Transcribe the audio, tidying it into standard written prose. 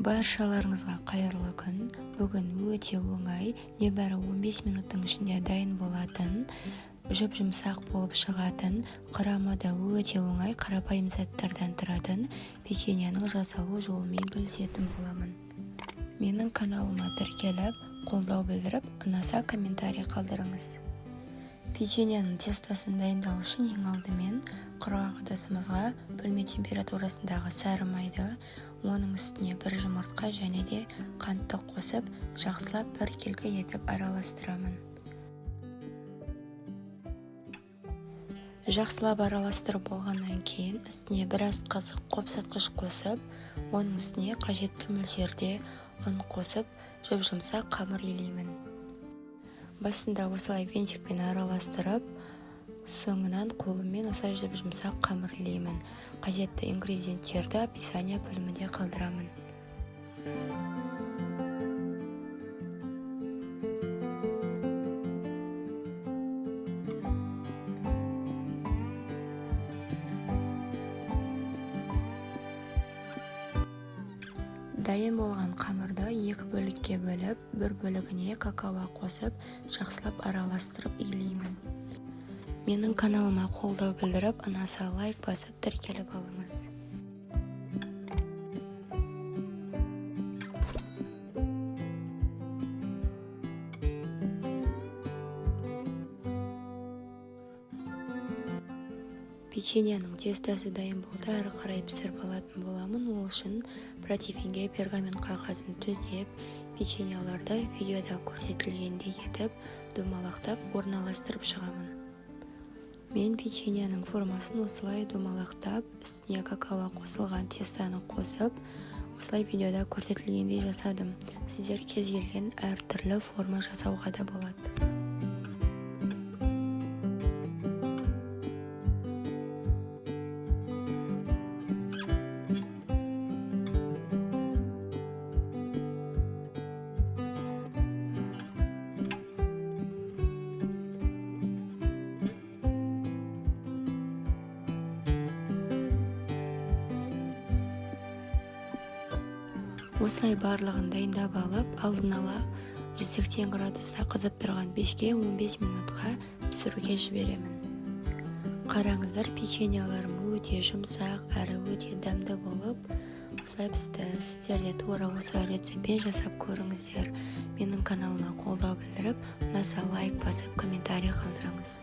Баршаларыңызға қайырлы күн. Бүгін өте оңай, небәрі 15 минуттың ішінде дайын болатын, жұмсақ болып шығатын, құрамы да өте оңай, қарапайым заттардан тұратын печеньенің жасалу жолымен бөлісетін боламын. Менің каналыма тіркеліп, қолдау білдіріп, ұнаса комментарий қалдырыңыз. Печеньенің тестасын дайындау үшін ең алдымен құрғақ ыдысымызға бөлме температурасындағы сары майды, оның үстіне бір жұмыртқа және де қантты қосып, жақсылап біркелкі етіп араластырамын. Жақсылап араластырып болғаннан кейін үстіне бір ас қасық қопсатқыш қосып, оның үстіне қажетті мөлшерде ұн қосып, жұмсақ қамыр илеймін. Басында осылай венчикпен араластырып, соңынан қолыммен осылай жұмсақ қамыр илеймін. Қажетті ингредиенттерді описание бөлімінде қалдырамын. Дайын болған қамырды екі бөлікке бөліп, бір бөлігіне какао қосып, жақсылап араластырып илеймін. Менің каналыма қолдау білдіріп, ұнаса лайк басып, тіркеліп алыңыз. Печеньенің тестасы дайын болды, әрі қарай пісіріп алатын боламын. Ол үшін противенге пергамент қағазын төсеп, печеньеларды видеода көрсетілгендей етіп, домалақтап орналастырып шығамын. Мен печеньенің формасын осылай домалақтап, үстіне какао қосылған тестаны қосып, осылай видеода көрсетілгендей жасадым. Сіздер кез келген әртүрлі форма жасауға да болады. Осылай барлығын дайындап алып, алдын ала 180 градуста қызып тұрған пешке 15 минутқа пісіруге жіберемін. Қараңыздар, печеньелерім өте жұмсақ, әрі өте дәмді болып, осылай пісті. Сіздер де тура осылай рецеппен жасап көріңіздер. Менің каналыма қолдау білдіріп, ұнаса лайк басып, комментарий қалдырыңыз.